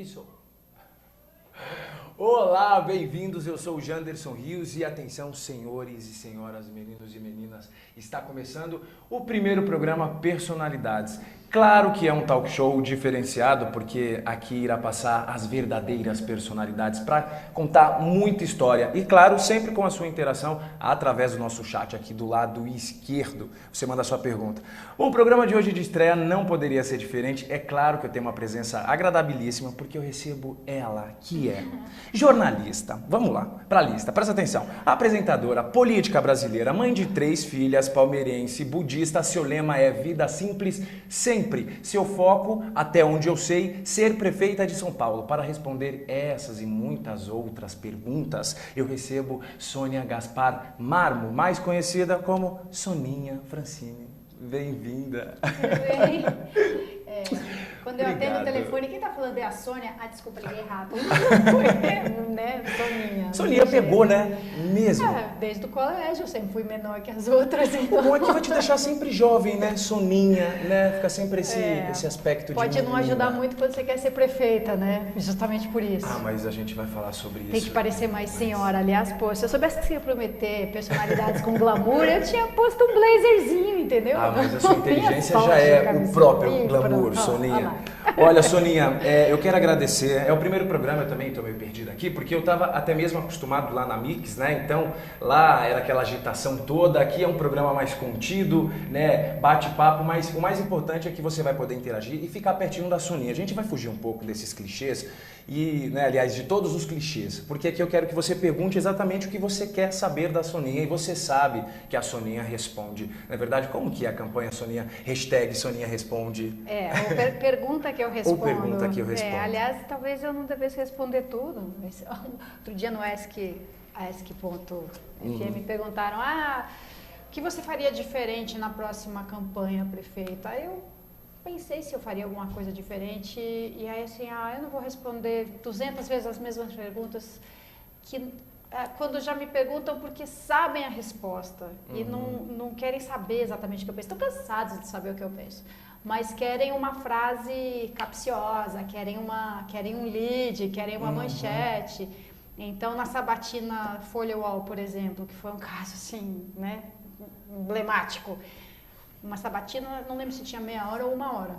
isso? Olá, bem-vindos, eu sou o Janderson Rios e atenção, senhores e senhoras, meninos e meninas, está começando o primeiro programa Personalidades. Claro que é um talk show diferenciado, porque aqui irá passar as verdadeiras personalidades para contar muita história e, claro, sempre com a sua interação através do nosso chat aqui do lado esquerdo. Você manda a sua pergunta. Bom, o programa de hoje de estreia não poderia ser diferente. É claro que eu tenho uma presença agradabilíssima, porque eu recebo ela, que é jornalista. Vamos lá, para a lista, presta atenção. Apresentadora, política brasileira, mãe de 3 filhas, palmeirense, budista. Seu lema é vida simples, sempre. Seu foco, até onde eu sei, ser prefeita de São Paulo. Para responder essas e muitas outras perguntas, eu recebo Sônia Gaspar Marmo, mais conhecida como Soninha Francine. Bem-vinda. Tudo bem? Quando eu atendo o telefone, quem tá falando é a Sônia? Ah, desculpa, liguei errado. Né? Soninha. Soninha pegou, né? Mesmo. Desde o colégio, eu sempre fui menor que as outras. Então... O bom é que vai te deixar sempre jovem, né? Soninha, né? Fica sempre esse aspecto de pode não ajudar muito quando você quer ser prefeita, né? Justamente por isso. Ah, mas a gente vai falar sobre isso. Tem que parecer mais senhora. Aliás, pô, se eu soubesse que você ia prometer personalidades com glamour, eu tinha posto um blazerzinho, entendeu? Ah, mas a sua inteligência já é o próprio glamour, Soninha. Olha, Soninha, eu quero agradecer. É o primeiro programa, eu também estou meio perdido aqui, porque eu estava até mesmo acostumado lá na Mix, né? Então, lá era aquela agitação toda. Aqui é um programa mais contido, né? Bate-papo, mas o mais importante é que você vai poder interagir e ficar pertinho da Soninha. A gente vai fugir um pouco desses clichês e, né, aliás, de todos os clichês, porque aqui eu quero que você pergunte exatamente o que você quer saber da Soninha e você sabe que a Soninha responde. Na é verdade, como que é a campanha Soninha? Hashtag Soninha Responde. Pergunta que eu respondo. Ou pergunta que eu respondo. Aliás, talvez eu não devesse responder tudo. Outro dia no ESC.FM me perguntaram, o que você faria diferente na próxima campanha, prefeita? Aí eu pensei se eu faria alguma coisa diferente e aí assim, eu não vou responder 200 vezes as mesmas perguntas que quando já me perguntam porque sabem a resposta e não querem saber exatamente o que eu penso. Estão cansados de saber o que eu penso, mas querem uma frase capciosa, querem um lead, querem uma manchete. Então, na sabatina Folha UOL, por exemplo, que foi um caso assim, né, emblemático, uma sabatina, não lembro se tinha meia hora ou 1 hora.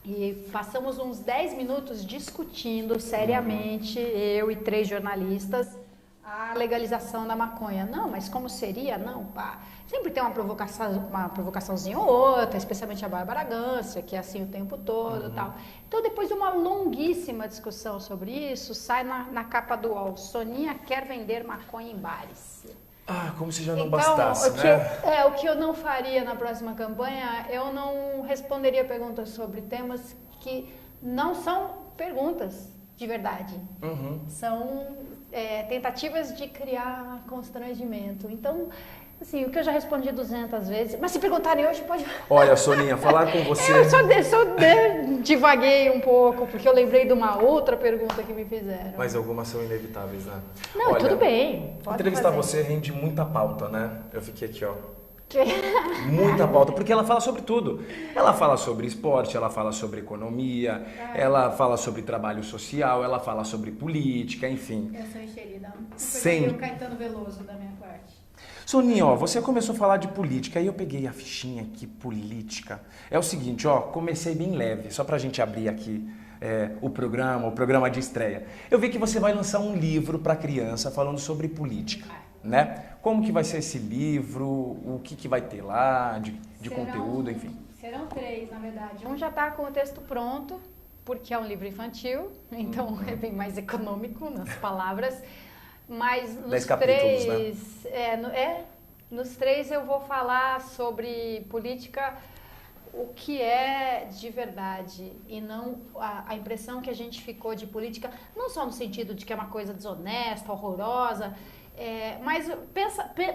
E passamos uns 10 minutos discutindo seriamente, eu e 3 jornalistas, a legalização da maconha. Não, mas como seria? Não, pá. Sempre tem uma provocaçãozinha ou outra, especialmente a Bárbara Gância, que é assim o tempo todo e tal. Então, depois de uma longuíssima discussão sobre isso, sai na capa do UOL, Soninha quer vender maconha em bares. Como se já não bastasse, né? O que eu não faria na próxima campanha, eu não responderia perguntas sobre temas que não são perguntas de verdade. São tentativas de criar constrangimento. Então, assim, o que eu já respondi 200 vezes, mas se perguntarem hoje, pode... Olha, Soninha, falar com você... Eu só divaguei um pouco, porque eu lembrei de uma outra pergunta que me fizeram. Mas algumas são inevitáveis, né? Não, olha, tudo bem. Entrevistar você rende muita pauta, né? Eu fiquei aqui, ó. Muita pauta, porque ela fala sobre tudo. Ela fala sobre esporte, ela fala sobre economia, ela fala sobre trabalho social, ela fala sobre política, enfim. Eu sou enxerida. Sem o Caetano Veloso da minha parte. Soninha, você começou a falar de política, aí eu peguei a fichinha aqui, política. É o seguinte, comecei bem leve, só pra gente abrir aqui o programa de estreia. Eu vi que você vai lançar um livro pra criança falando sobre política, né? Como que vai ser esse livro, o que vai ter lá, de conteúdo, enfim. Serão 3, na verdade. Um já tá com o texto pronto, porque é um livro infantil, então é bem mais econômico nas palavras. Mas nos 10 capítulos, 3, né? Nos 3 eu vou falar sobre política, o que é de verdade e não a impressão que a gente ficou de política, não só no sentido de que é uma coisa desonesta, horrorosa, mas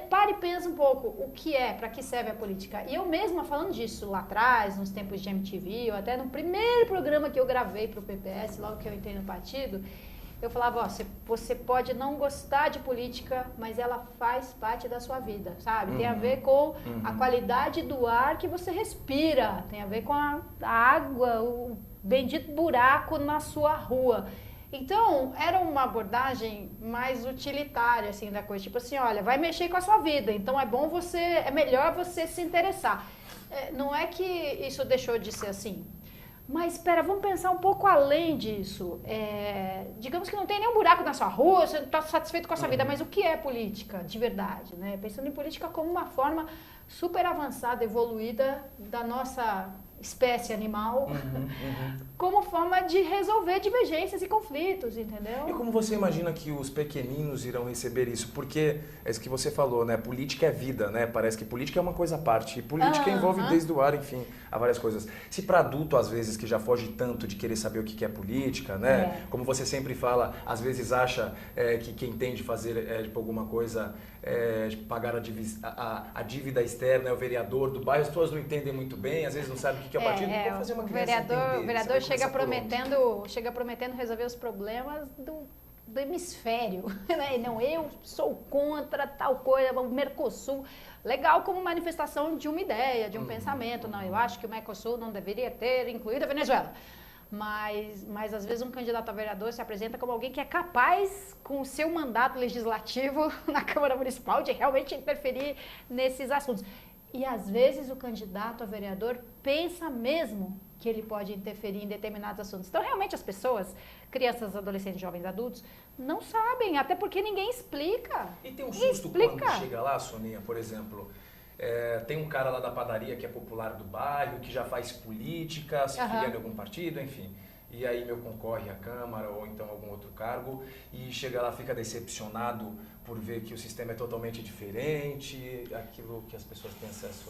pare e pensa um pouco o que para que serve a política. E eu mesma falando disso lá atrás, nos tempos de MTV, ou até no primeiro programa que eu gravei para o PPS, logo que eu entrei no partido, eu falava, você pode não gostar de política, mas ela faz parte da sua vida, sabe? Tem a ver com a qualidade do ar que você respira, tem a ver com a água, o bendito buraco na sua rua. Então, era uma abordagem mais utilitária, assim, da coisa. Tipo assim, olha, vai mexer com a sua vida, então é melhor você se interessar. Não é que isso deixou de ser assim. Mas, espera, vamos pensar um pouco além disso. Digamos que não tem nenhum buraco na sua rua, você não está satisfeito com a sua vida, mas o que é política, de verdade, né? Pensando em política como uma forma super avançada, evoluída da nossa espécie animal, como forma de resolver divergências e conflitos, entendeu? E como você imagina que os pequeninos irão receber isso? Porque é isso que você falou, né? Política é vida, né? Parece que política é uma coisa à parte. E política envolve desde o ar, enfim, há várias coisas. Se para adulto, às vezes, que já foge tanto de querer saber o que é política, né? Como você sempre fala, às vezes acha que quem tem de fazer tipo, alguma coisa, pagar a dívida externa é o vereador do bairro, as pessoas não entendem muito bem, às vezes não sabem o que é o partido. Como fazer uma criança o vereador chega prometendo resolver os problemas do hemisfério, né? Não, eu sou contra tal coisa, o Mercosul. Legal como manifestação de uma ideia, de um pensamento. Não, eu acho que o Mercosul não deveria ter incluído a Venezuela. Mas às vezes um candidato a vereador se apresenta como alguém que é capaz, com o seu mandato legislativo na Câmara Municipal, de realmente interferir nesses assuntos. E às vezes o candidato a vereador pensa mesmo que ele pode interferir em determinados assuntos. Então, realmente, as pessoas, crianças, adolescentes, jovens, adultos, não sabem, até porque ninguém explica. E tem um susto quando chega lá, Soninha, por exemplo, tem um cara lá da padaria que é popular do bairro, que já faz política, se filiando em algum partido, enfim. E aí meu concorre à Câmara ou então algum outro cargo e chega lá, fica decepcionado por ver que o sistema é totalmente diferente, aquilo que as pessoas têm acesso.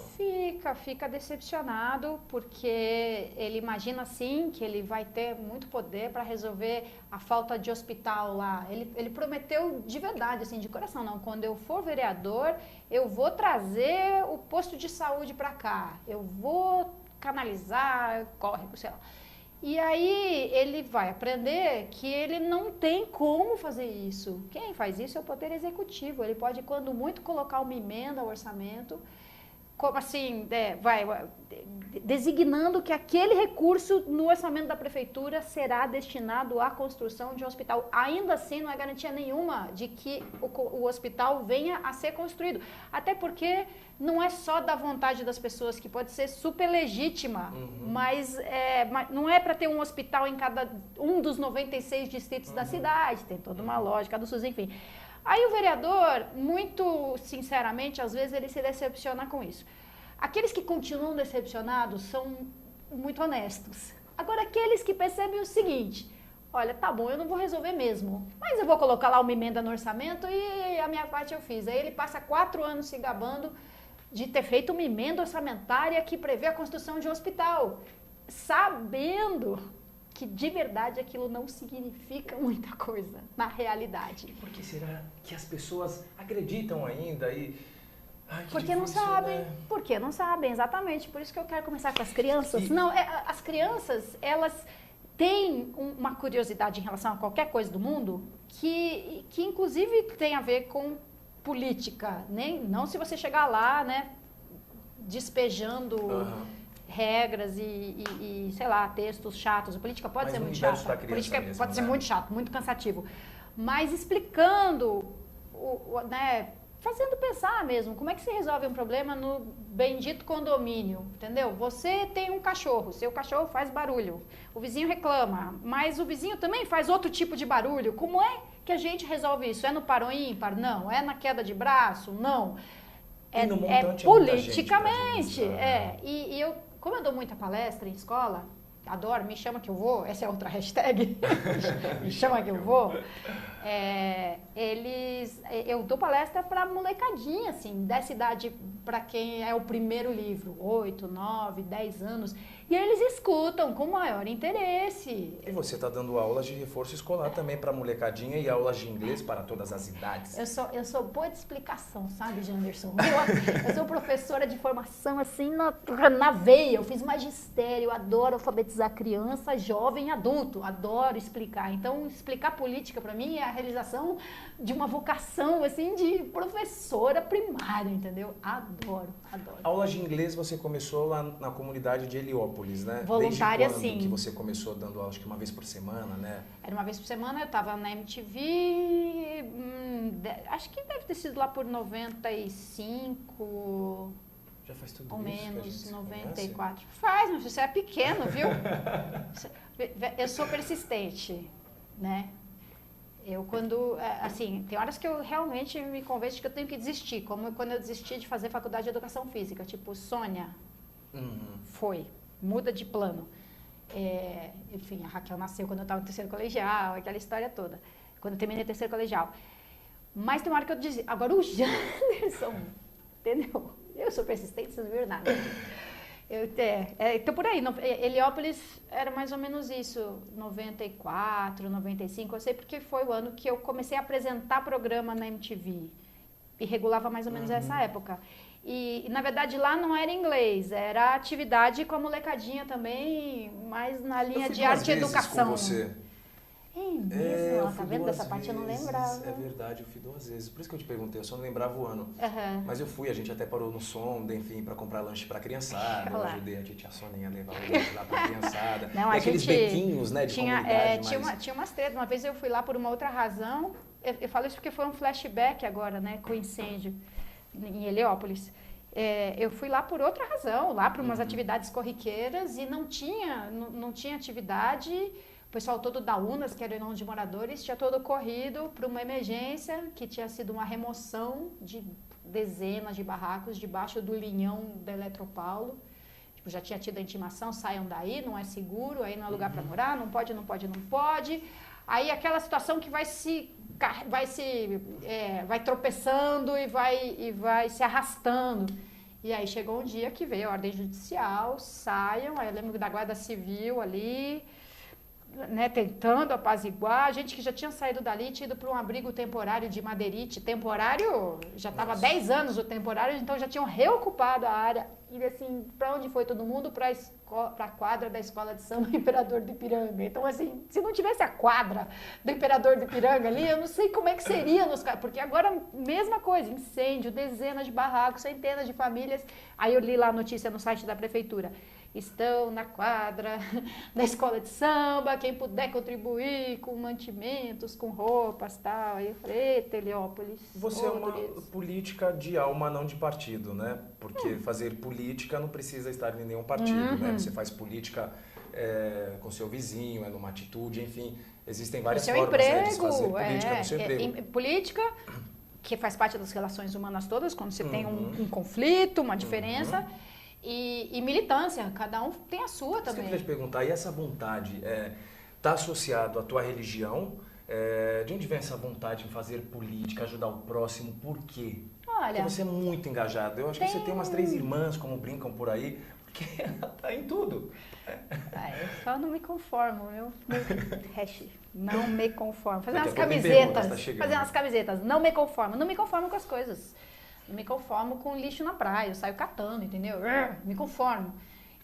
Fica decepcionado porque ele imagina assim que ele vai ter muito poder para resolver a falta de hospital lá. Ele prometeu de verdade, assim, de coração, não, quando eu for vereador, eu vou trazer o posto de saúde para cá, eu vou canalizar, córrego, sei lá. E aí ele vai aprender que ele não tem como fazer isso. Quem faz isso é o Poder Executivo. Ele pode, quando muito, colocar uma emenda ao orçamento, como assim, designando que aquele recurso no orçamento da prefeitura será destinado à construção de um hospital. Ainda assim, não é garantia nenhuma de que o hospital venha a ser construído. Até porque não é só da vontade das pessoas, que pode ser super legítima, mas não é para ter um hospital em cada um dos 96 distritos da cidade, tem toda uma lógica do SUS, enfim. Aí o vereador, muito sinceramente, às vezes ele se decepciona com isso. Aqueles que continuam decepcionados são muito honestos. Agora, aqueles que percebem o seguinte: olha, tá bom, eu não vou resolver mesmo, mas eu vou colocar lá uma emenda no orçamento e a minha parte eu fiz. Aí ele passa 4 anos se gabando de ter feito uma emenda orçamentária que prevê a construção de um hospital, sabendo que de verdade aquilo não significa muita coisa na realidade. Por que será que as pessoas acreditam ainda e... Porque não sabem, Porque não sabem, exatamente. Por isso que eu quero começar com as crianças. Não, as crianças, elas têm uma curiosidade em relação a qualquer coisa do mundo que inclusive tem a ver com política. Não se você chegar lá, né, despejando regras e, sei lá, textos chatos. A política pode ser muito chata. A política pode ser muito chato, muito cansativo. Mas explicando, né, fazendo pensar mesmo, como é que se resolve um problema no bendito condomínio, entendeu? Você tem um cachorro, seu cachorro faz barulho, o vizinho reclama, mas o vizinho também faz outro tipo de barulho. Como é que a gente resolve isso? É no par ou ímpar? Não. É na queda de braço? Não. É politicamente. E eu, como eu dou muita palestra em escola, adoro, me chama que eu vou, essa é outra hashtag, me chama que eu vou. Eu dou palestra para molecadinha, assim, dessa idade, para quem é o primeiro livro, 8, 9, 10 anos, e eles escutam com maior interesse. E você está dando aulas de reforço escolar também para molecadinha e aulas de inglês para todas as idades. Eu sou boa de explicação, sabe, Janderson? Eu sou professora de formação, assim, na veia, eu fiz magistério, adoro alfabetização idosa, criança, jovem, adulto. Adoro explicar. Então, explicar política para mim é a realização de uma vocação, assim, de professora primária, entendeu? Adoro, adoro. Aulas de inglês você começou lá na comunidade de Heliópolis, né? Voluntária, Desde quando sim. que você começou dando aula? Acho que uma vez por semana, né? Era uma vez por semana, eu estava na MTV, acho que deve ter sido lá por 95... Já faz tudo ou isso menos, 94. Conhece? Faz, mas você é pequeno, viu? Eu sou persistente, né? Eu quando, assim, tem horas que eu realmente me convenço de que eu tenho que desistir, como quando eu desisti de fazer faculdade de educação física, tipo, Sônia, foi, muda de plano. Enfim, a Raquel nasceu quando eu estava no terceiro colegial, aquela história toda, quando eu terminei o terceiro colegial. Mas tem uma hora que eu disse, agora o Janderson, entendeu? Eu sou persistente, vocês não viram nada. Então, por aí, Heliópolis era mais ou menos isso, 94, 95, eu sei porque foi o ano que eu comecei a apresentar programa na MTV, e regulava mais ou menos essa época. E, na verdade, lá não era inglês, era atividade com a molecadinha também, mais na linha de arte e educação. Com você. Mesmo? Tá vendo? Dessa parte eu não lembrava. É verdade, eu fui 2 vezes. Por isso que eu te perguntei, eu só não lembrava o ano. Mas eu fui, a gente até parou no Sonda, enfim, pra comprar lanche pra criançada. Eu ajudei a tia Soninha a levar o lanche lá pra criançada. Não, e aqueles bequinhos, né, de comunidade. Tinha umas tretas. Uma vez eu fui lá por uma outra razão. Eu falo isso porque foi um flashback agora, né, com o incêndio em Heliópolis. Eu fui lá por outra razão, lá para umas atividades corriqueiras e não tinha atividade. O pessoal todo da UNAS, que era o irmão de moradores, tinha todo corrido para uma emergência que tinha sido uma remoção de dezenas de barracos debaixo do linhão da Eletropaulo. Tipo, já tinha tido a intimação, saiam daí, não é seguro, aí não é lugar para morar, não pode. Aí aquela situação que vai tropeçando e vai se arrastando. E aí chegou um dia que veio a ordem judicial, saiam, aí eu lembro da Guarda Civil ali, né, tentando apaziguar, gente que já tinha saído dali, tinha ido para um abrigo temporário de Madeirite, já estava 10 anos o temporário, então já tinham reocupado a área, e assim, para onde foi todo mundo? Para a quadra da Escola de Samba Imperador do Ipiranga. Então assim, se não tivesse a quadra do Imperador do Ipiranga ali, eu não sei como é que seria, porque agora, mesma coisa, incêndio, dezenas de barracos, centenas de famílias, aí eu li lá a notícia no site da prefeitura, estão na quadra da escola de samba, quem puder contribuir com mantimentos, com roupas e tal. Aí eu falei, eita, Heliópolis. Você é uma política de alma, não de partido, né? Porque fazer política não precisa estar em nenhum partido, né? Você faz política com seu vizinho, numa atitude, enfim. Existem várias formas de se fazer política no seu emprego. Política, que faz parte das relações humanas todas, quando você tem um conflito, uma diferença. E militância, cada um tem a sua também. Eu queria te perguntar, e essa vontade está associado à tua religião? De onde vem essa vontade em fazer política, ajudar o próximo? Por quê? Olha, porque você é muito engajado. Eu acho que você tem umas 3 irmãs, como brincam por aí, porque ela tá em tudo. Eu só não me conformo, não me conformo. Fazer umas camisetas, não me conformo com as coisas. Não me conformo com lixo na praia, eu saio catando, entendeu? Me conformo.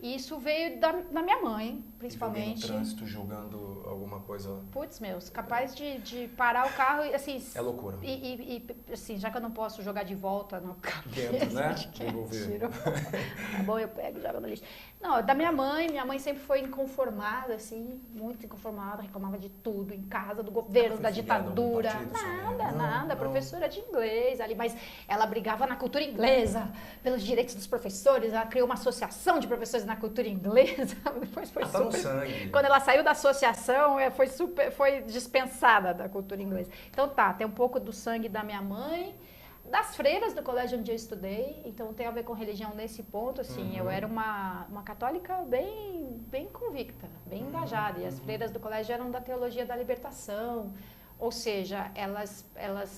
E isso veio da minha mãe, principalmente. No trânsito, jogando alguma coisa... Putz, capaz de parar o carro e assim... É loucura. E assim, já que eu não posso jogar de volta no carro... Dentro, né? Devolver. Tá bom, eu pego e jogo no lixo. Não, da minha mãe sempre foi inconformada, assim, muito inconformada, reclamava de tudo, em casa, do governo, da ditadura. Nada, professora de inglês ali, mas ela brigava na cultura inglesa, pelos direitos dos professores, ela criou uma associação de professores na cultura inglesa, depois foi super... no sangue. Quando ela saiu da associação, foi dispensada da cultura inglesa. Então tem um pouco do sangue da minha mãe, das freiras do colégio onde eu estudei, então tem a ver com religião nesse ponto, assim, eu era uma católica bem convicta, bem engajada, e as freiras do colégio eram da teologia da libertação, ou seja, elas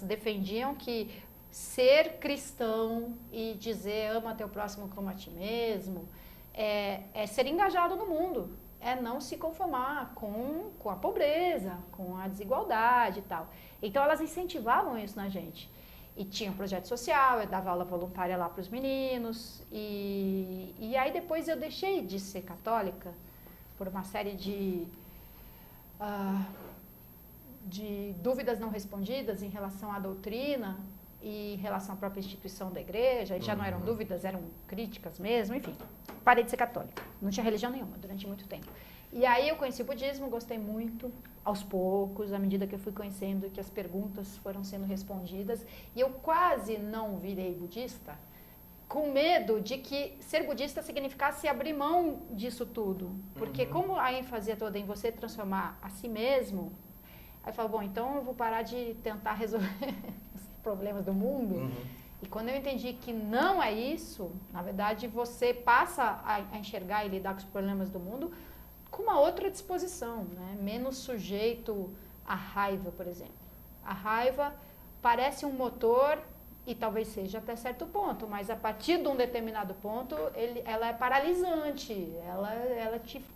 defendiam que ser cristão e dizer ama teu próximo como a ti mesmo, é ser engajado no mundo, é não se conformar com a pobreza, com a desigualdade e tal. Então elas incentivavam isso na gente. E tinha um projeto social, eu dava aula voluntária lá para os meninos. E aí depois eu deixei de ser católica por uma série de dúvidas não respondidas em relação à doutrina e em relação à própria instituição da igreja, e já não eram dúvidas, eram críticas mesmo, enfim. Parei de ser católica, não tinha religião nenhuma durante muito tempo. E aí eu conheci o budismo, gostei muito, aos poucos, à medida que eu fui conhecendo, que as perguntas foram sendo respondidas, e eu quase não virei budista, com medo de que ser budista significasse abrir mão disso tudo. Porque como a ênfase é toda em você transformar a si mesmo, aí eu falo, bom, então eu vou parar de tentar resolver os problemas do mundo. E quando eu entendi que não é isso, na verdade você passa a enxergar e lidar com os problemas do mundo com uma outra disposição, né? Menos sujeito à raiva, por exemplo. A raiva parece um motor, e talvez seja até certo ponto, mas a partir de um determinado ponto, ela é paralisante,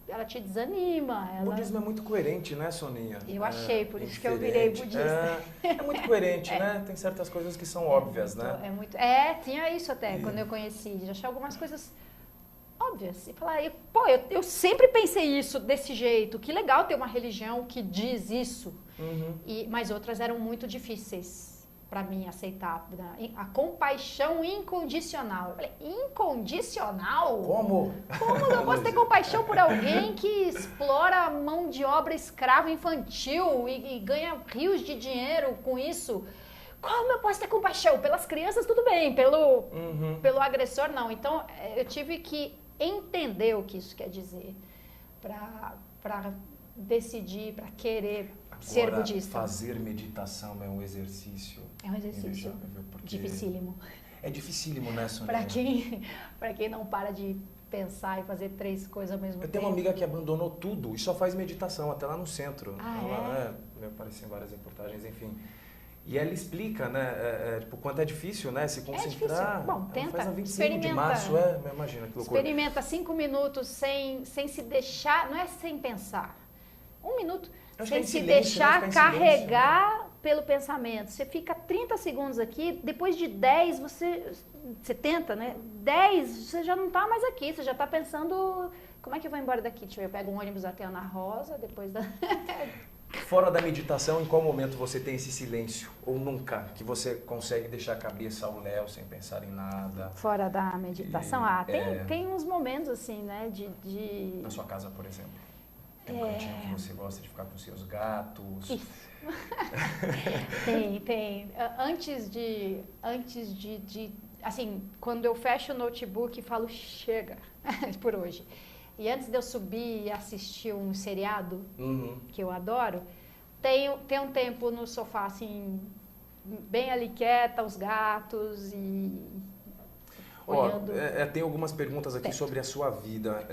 ela te desanima. O budismo é muito coerente, né, Soninha? Eu achei, por isso que eu virei budista. É muito coerente, né? Tem certas coisas que são óbvias, né? Tinha isso até, quando eu conheci, de achar algumas coisas óbvias. E falar, eu sempre pensei isso desse jeito, que legal ter uma religião que diz isso. Mas outras eram muito difíceis para mim aceitar. A compaixão incondicional. Eu falei, incondicional? Como? Como eu posso ter compaixão por alguém que explora a mão de obra escrava infantil e ganha rios de dinheiro com isso? Como eu posso ter compaixão? Pelas crianças, tudo bem. Pelo agressor, não. Então, eu tive que entender o que isso quer dizer para decidir, para querer ser budista. Fazer meditação é um exercício. É um exercício dificílimo. É dificílimo, né, Sonia? Para quem não para de pensar e fazer 3 coisas ao mesmo tempo. Eu tenho uma amiga que abandonou tudo e só faz meditação, até lá no centro. É? Apareceu em várias reportagens, enfim. E ela explica, né, tipo, quanto é difícil, né, se concentrar. É difícil. Bom, tenta, faz a 25 de março, imagina que loucura. Experimenta 5 minutos sem se deixar, não é sem pensar. 1 minuto, sem se deixar carregar pelo pensamento. Você fica 30 segundos aqui, depois de 10, você tenta, né? 10, você já não está mais aqui, você já está pensando, como é que eu vou embora daqui? Deixa eu pego um ônibus até Ana Rosa, depois da... Fora da meditação, em qual momento você tem esse silêncio? Ou nunca? Que você consegue deixar a cabeça ao léu, sem pensar em nada? Fora da meditação? Tem uns momentos assim, né? Na sua casa, por exemplo? Tem um cantinho que você gosta de ficar com seus gatos? Isso. Tem. Antes de... Assim, quando eu fecho o notebook e falo, chega, por hoje. E antes de eu subir e assistir um seriado, que eu adoro, tem um tempo no sofá, assim, bem ali quieta, os gatos e olhando. Tem algumas perguntas aqui sobre a sua vida.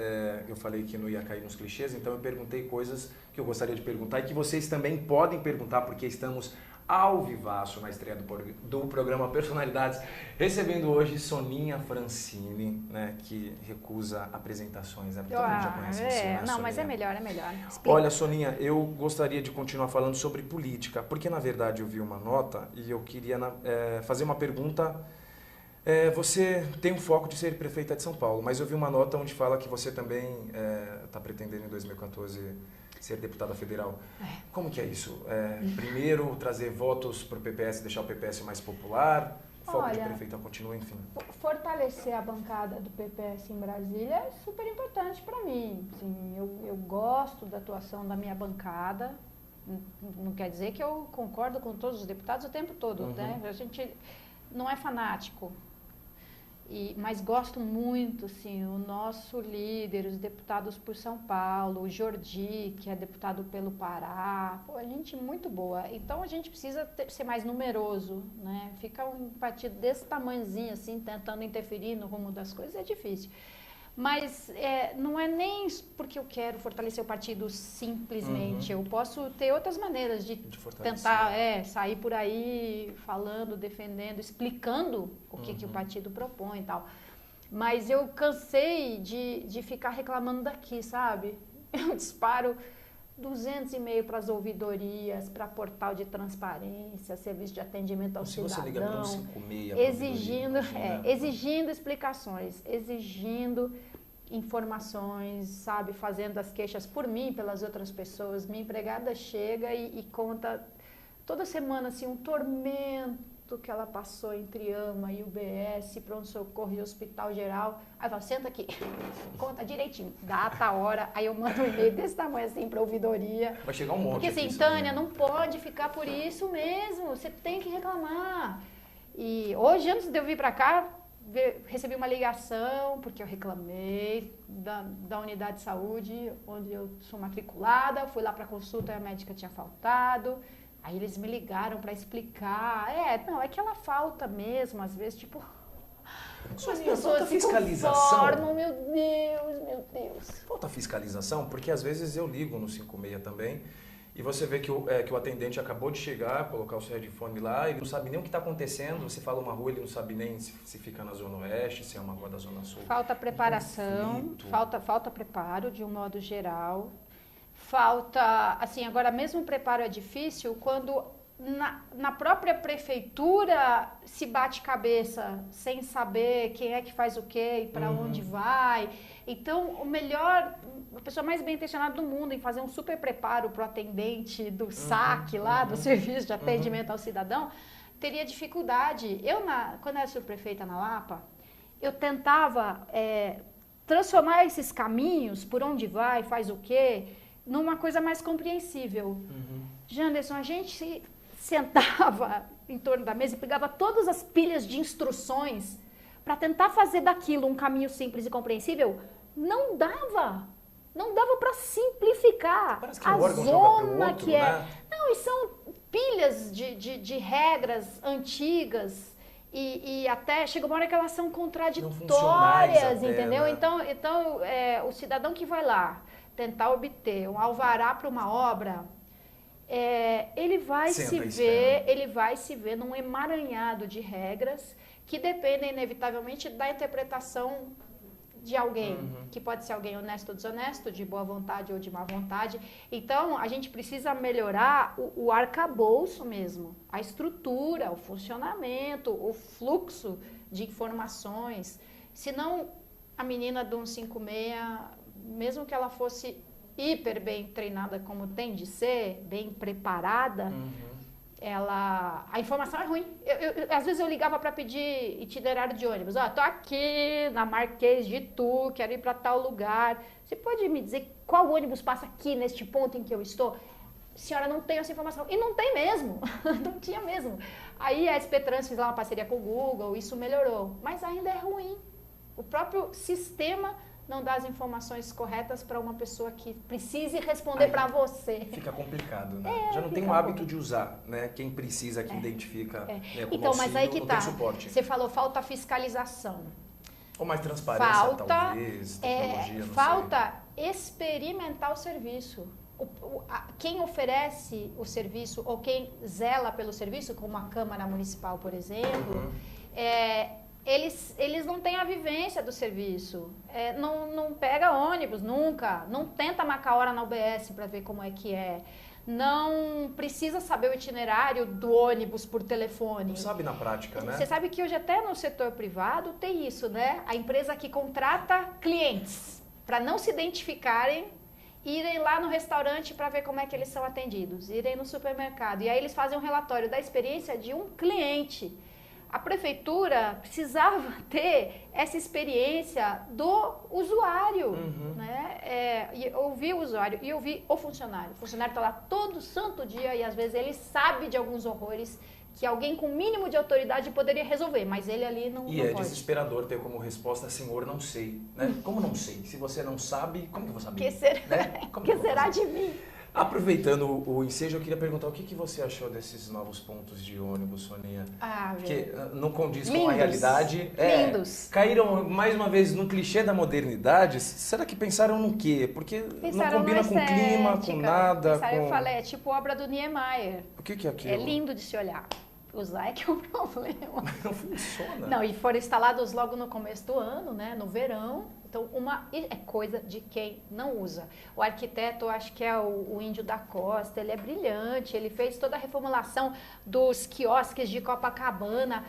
Eu falei que não ia cair nos clichês, então eu perguntei coisas que eu gostaria de perguntar e que vocês também podem perguntar, porque estamos ao vivaço na estreia do programa Personalidades, recebendo hoje Soninha Francini, né, que recusa apresentações. Todo mundo já conhece você, né, não, Soninha? mas é melhor. Explica. Olha, Soninha, eu gostaria de continuar falando sobre política, porque na verdade eu vi uma nota e eu queria fazer uma pergunta. Você tem um foco de ser prefeita de São Paulo, mas eu vi uma nota onde fala que você também está pretendendo em 2014 ser deputada federal. Como que é isso? Primeiro, trazer votos para o PPS, deixar o PPS mais popular, foco de prefeita continua, enfim. Fortalecer a bancada do PPS em Brasília é super importante para mim. Assim, eu gosto da atuação da minha bancada. Não quer dizer que eu concordo com todos os deputados o tempo todo, né? A gente não é fanático. Mas gosto muito, assim, o nosso líder, os deputados por São Paulo, o Jordi, que é deputado pelo Pará, gente muito boa. Então a gente precisa ser mais numeroso, né? Fica um partido desse tamanhozinho, assim, tentando interferir no rumo das coisas, é difícil. Mas não é nem porque eu quero fortalecer o partido simplesmente. Eu posso ter outras maneiras de tentar sair por aí falando, defendendo, explicando o que o partido propõe e tal. Mas eu cansei de ficar reclamando daqui, sabe? Eu disparo 200 e-mails para as ouvidorias, para portal de transparência, serviço de atendimento ao cidadão. Se você liga para 156, exigindo explicações, exigindo informações, sabe, fazendo as queixas por mim, pelas outras pessoas. Minha empregada chega e conta toda semana assim um tormento que ela passou entre AMA e UBS, pronto-socorro e hospital geral. Aí fala, senta aqui, conta direitinho, data, hora. Aí eu mando um e-mail desse tamanho assim para a ouvidoria. Vai chegar um monte. Porque assim, Tânia, não pode ficar por isso mesmo, você tem que reclamar. E hoje, antes de eu vir para cá, recebi uma ligação, porque eu reclamei da unidade de saúde, onde eu sou matriculada, fui lá para consulta e a médica tinha faltado. Aí eles me ligaram para explicar. Não, é que ela falta mesmo, às vezes, tipo... As pessoas fiscalização. Formam, meu Deus. Falta fiscalização, porque às vezes eu ligo no 56 também, e você vê que o atendente acabou de chegar, colocar o seu headphone lá, ele não sabe nem o que está acontecendo, você fala uma rua, ele não sabe nem se fica na Zona Oeste, se é uma rua da Zona Sul. Falta preparação, falta preparo de um modo geral. Falta, assim, agora mesmo o preparo é difícil quando na própria prefeitura se bate cabeça sem saber quem é que faz o quê e para onde vai. Então, a pessoa mais bem intencionada do mundo em fazer um super preparo para o atendente do SAC lá, do Serviço de Atendimento ao Cidadão, teria dificuldade. Quando eu era subprefeita na Lapa, eu tentava transformar esses caminhos, por onde vai, faz o quê, numa coisa mais compreensível. Janderson, a gente sentava em torno da mesa e pegava todas as pilhas de instruções para tentar fazer daquilo um caminho simples e compreensível. Não dava para simplificar. Parece que a zona outro, que é. Né? Não, e são pilhas de regras antigas. E até chega uma hora que elas são contraditórias, entendeu? Né? Então o cidadão que vai lá tentar obter um alvará para uma obra, ele vai se ver num emaranhado de regras que dependem inevitavelmente da interpretação de alguém, que pode ser alguém honesto ou desonesto, de boa vontade ou de má vontade. Então, a gente precisa melhorar o arcabouço mesmo, a estrutura, o funcionamento, o fluxo de informações. Senão, a menina do 156, mesmo que ela fosse hiper bem treinada como tem de ser, bem preparada, a informação é ruim. Às vezes eu ligava para pedir itinerário de ônibus. Tô aqui na Marquês de Itu, quero ir para tal lugar. Você pode me dizer qual ônibus passa aqui neste ponto em que eu estou? Senhora, não tenho essa informação. E não tem mesmo. Não tinha mesmo. Aí a SP Trans fez lá uma parceria com o Google, isso melhorou. Mas ainda é ruim. O próprio sistema não dá as informações corretas para uma pessoa que precise responder para você. Fica complicado, né? Já não tem o hábito de usar, né? Quem precisa, que identifica. Né, então, auxílio, mas aí que tá. Você falou, falta fiscalização. Ou mais transparência, talvez, tecnologia, não falta experimentar o serviço. Quem oferece o serviço ou quem zela pelo serviço, como a Câmara Municipal, por exemplo, eles não têm a vivência do serviço, não pega ônibus nunca, não tenta marcar hora na UBS para ver como é que é, não precisa saber o itinerário do ônibus por telefone. Não sabe na prática, né? Você sabe que hoje até no setor privado tem isso, né? A empresa que contrata clientes para não se identificarem, irem lá no restaurante para ver como é que eles são atendidos, irem no supermercado, e aí eles fazem um relatório da experiência de um cliente. A prefeitura precisava ter essa experiência do usuário, né? E ouvir o usuário e ouvir o funcionário. O funcionário está lá todo santo dia e às vezes ele sabe de alguns horrores que alguém com mínimo de autoridade poderia resolver, mas ele ali não pode. Desesperador ter como resposta, senhor, não sei. Né? Como não sei? Se você não sabe, como que eu vou saber? Que será, né? que será de mim? Aproveitando o ensejo, eu queria perguntar o que você achou desses novos pontos de ônibus, Soninha? Porque não condiz com a realidade. Lindos. Caíram mais uma vez no clichê da modernidade. Será que pensaram no quê? Porque não combina com o clima, com nada. Eu falei, é tipo obra do Niemeyer. O que é aquilo? É lindo de se olhar. Usar é que é um problema. Não funciona. Não, e foram instalados logo no começo do ano, né, no verão. Então, é coisa de quem não usa. O arquiteto, acho que é o Índio da Costa, ele é brilhante, ele fez toda a reformulação dos quiosques de Copacabana,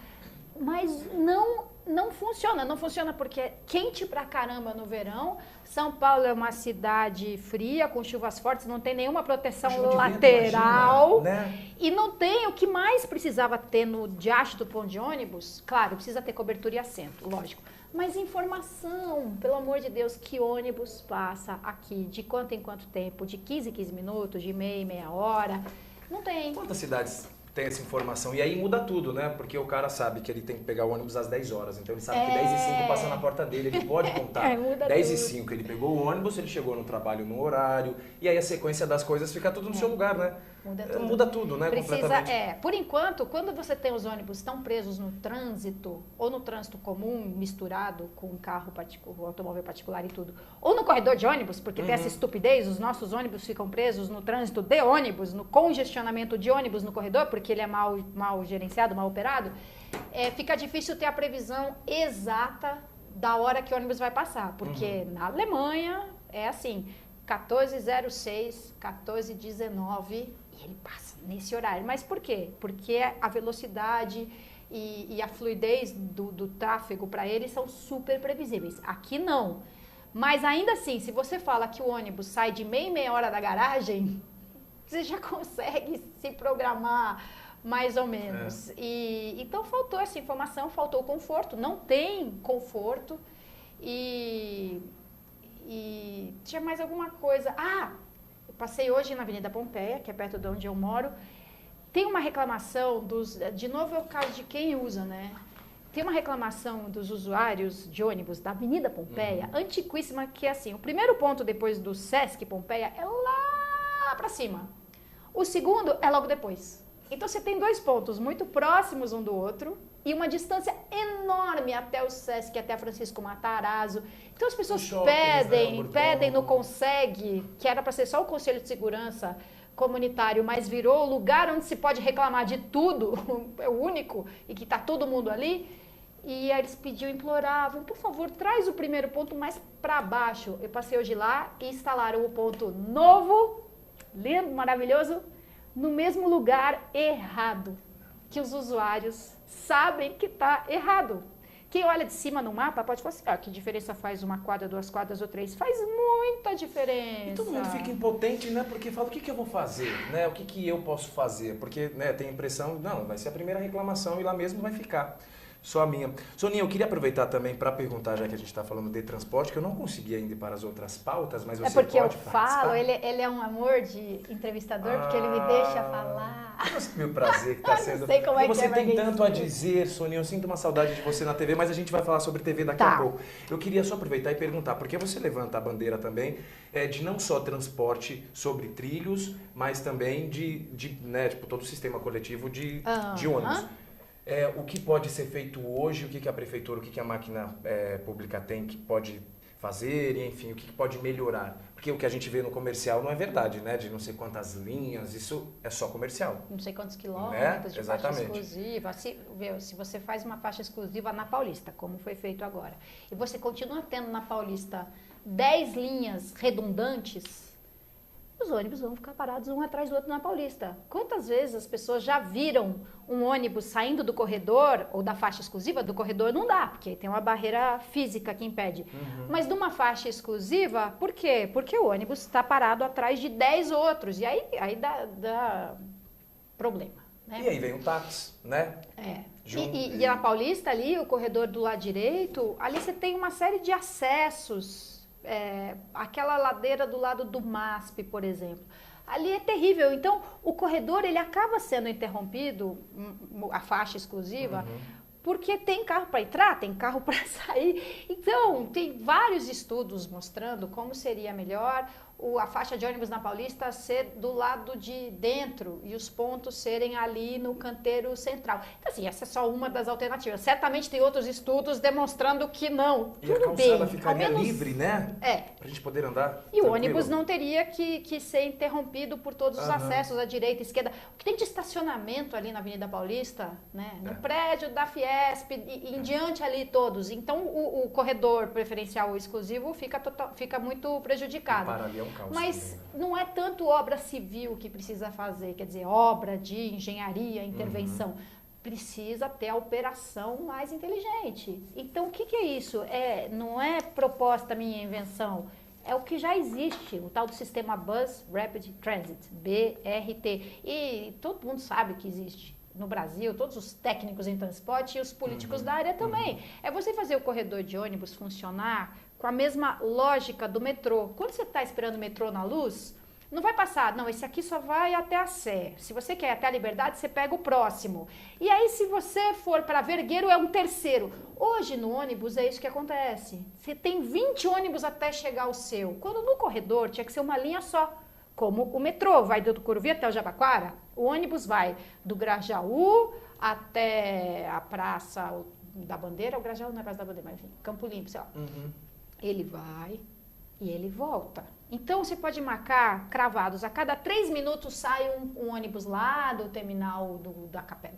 mas não funciona. Não funciona porque é quente pra caramba no verão. São Paulo é uma cidade fria, com chuvas fortes, não tem nenhuma proteção lateral. Imagina, né? E não tem o que mais precisava ter no diacho do ponto de ônibus. Claro, precisa ter cobertura e assento, lógico. Mas informação, pelo amor de Deus, que ônibus passa aqui, de quanto em quanto tempo, de 15 em 15 minutos, de meia em meia hora. Não tem. Quantas cidades tem essa informação? E aí muda tudo, né? Porque o cara sabe que ele tem que pegar o ônibus às 10 horas. Então ele sabe que 10h05 passa na porta dele, ele pode contar. 10h05 ele pegou o ônibus, ele chegou no trabalho no horário. E aí a sequência das coisas fica tudo no seu lugar, né? Muda tudo, né? Completamente. Por enquanto, quando você tem os ônibus tão presos no trânsito, ou no trânsito comum, misturado com um carro particular, automóvel particular e tudo, ou no corredor de ônibus, porque tem essa estupidez, os nossos ônibus ficam presos no trânsito de ônibus, no congestionamento de ônibus no corredor, porque ele é mal gerenciado, mal operado, fica difícil ter a previsão exata da hora que o ônibus vai passar, porque na Alemanha é assim, 14h06, 14h19, e ele passa nesse horário. Mas por quê? Porque a velocidade e a fluidez do tráfego para eles são super previsíveis. Aqui não. Mas ainda assim, se você fala que o ônibus sai de meia em meia hora da garagem, você já consegue se programar mais ou menos. Então faltou essa informação, faltou conforto. Não tem conforto. E tinha mais alguma coisa. Eu passei hoje na Avenida Pompeia, que é perto de onde eu moro. Tem uma reclamação de novo é o caso de quem usa, né? Tem uma reclamação dos usuários de ônibus da Avenida Pompeia, antiquíssima, que é assim, o primeiro ponto depois do Sesc Pompeia é lá pra cima. O segundo é logo depois. Então você tem dois pontos muito próximos um do outro e uma distância enorme até o Sesc, até a Francisco Matarazzo. Então as pessoas pedem, não consegue, que era para ser só o Conselho de Segurança Comunitário, mas virou o lugar onde se pode reclamar de tudo, é o único, e que está todo mundo ali. E aí eles imploravam, por favor, traz o primeiro ponto mais para baixo. Eu passei hoje lá e instalaram o ponto novo, lindo, maravilhoso, no mesmo lugar errado, que os usuários sabem que está errado. Quem olha de cima no mapa pode falar assim, que diferença faz uma quadra, 2 quadras ou 3? Faz muita diferença. E todo mundo fica impotente, né? Porque fala, o que eu vou fazer? Né? O que eu posso fazer? Porque tem a impressão, não, vai ser a primeira reclamação e lá mesmo vai ficar. Só a minha. Soninha, eu queria aproveitar também para perguntar, já que a gente está falando de transporte, que eu não consegui ainda ir para as outras pautas, mas você pode participar. É porque eu falo, ele é um amor de entrevistador, porque ele me deixa falar. Meu prazer que está sendo. Não sei como é que você tem tanto a dizer, Soninha, eu sinto uma saudade de você na TV, mas a gente vai falar sobre TV daqui a pouco. Eu queria só aproveitar e perguntar, porque você levanta a bandeira também de não só transporte sobre trilhos, mas também de todo o sistema coletivo de ônibus. O que pode ser feito hoje, o que a prefeitura, o que a máquina pública tem que pode fazer, e, enfim, o que pode melhorar. Porque o que a gente vê no comercial não é verdade, né? De não sei quantas linhas, isso é só comercial. Não sei quantos quilômetros de faixa exclusiva. Se você faz uma faixa exclusiva na Paulista, como foi feito agora, e você continua tendo na Paulista 10 linhas redundantes, os ônibus vão ficar parados um atrás do outro na Paulista. Quantas vezes as pessoas já viram um ônibus saindo do corredor, ou da faixa exclusiva? Do corredor não dá, porque tem uma barreira física que impede. Mas de uma faixa exclusiva, por quê? Porque o ônibus está parado atrás de 10 outros. E aí dá problema. Né? E aí vem o táxi, né? E na Paulista ali, o corredor do lado direito, ali você tem uma série de acessos. Aquela ladeira do lado do MASP, por exemplo, ali é terrível. Então, o corredor ele acaba sendo interrompido, a faixa exclusiva, porque tem carro para entrar, tem carro para sair. Então, tem vários estudos mostrando como seria melhor a faixa de ônibus na Paulista ser do lado de dentro e os pontos serem ali no canteiro central. Então, assim, essa é só uma das alternativas. Certamente tem outros estudos demonstrando que não. E a calçada ficaria livre, né? Pra gente poder andar. E o ônibus não teria que ser interrompido por todos os acessos à direita e esquerda. O que tem de estacionamento ali na Avenida Paulista, né? No prédio da Fiesp e em diante ali todos. Então, o corredor preferencial ou exclusivo fica muito prejudicado. Mas não é tanto obra civil que precisa fazer, quer dizer, obra de engenharia, intervenção. precisa ter a operação mais inteligente. Então, o que é isso? Não é proposta minha invenção, é o que já existe, o tal do sistema Bus Rapid Transit, BRT. E todo mundo sabe que existe no Brasil, todos os técnicos em transporte e os políticos da área também. É você fazer o corredor de ônibus funcionar com a mesma lógica do metrô. Quando você está esperando o metrô na luz, não vai passar, não, esse aqui só vai até a Sé. Se você quer ir até a Liberdade, você pega o próximo. E aí, se você for para Vergueiro, é um terceiro. Hoje, no ônibus, é isso que acontece. Você tem 20 ônibus até chegar ao seu. Quando no corredor, tinha que ser uma linha só. Como o metrô vai do Tucuruvi até o Jabaquara, o ônibus vai do Grajaú até a Praça da Bandeira. O Grajaú não é Praça da Bandeira, mas enfim, Campo Limpo, sei lá. Ele vai e ele volta. Então, você pode marcar cravados. A cada 3 minutos sai um ônibus lá do terminal do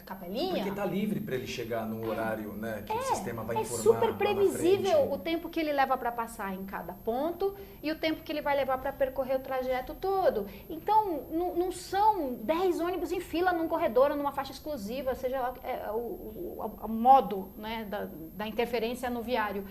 Capelinha. Porque está livre para ele chegar no horário, né, que o sistema vai informar. É super previsível o tempo que ele leva para passar em cada ponto e o tempo que ele vai levar para percorrer o trajeto todo. Então, não são 10 ônibus em fila num corredor ou numa faixa exclusiva, seja lá o modo, né, da interferência no viário.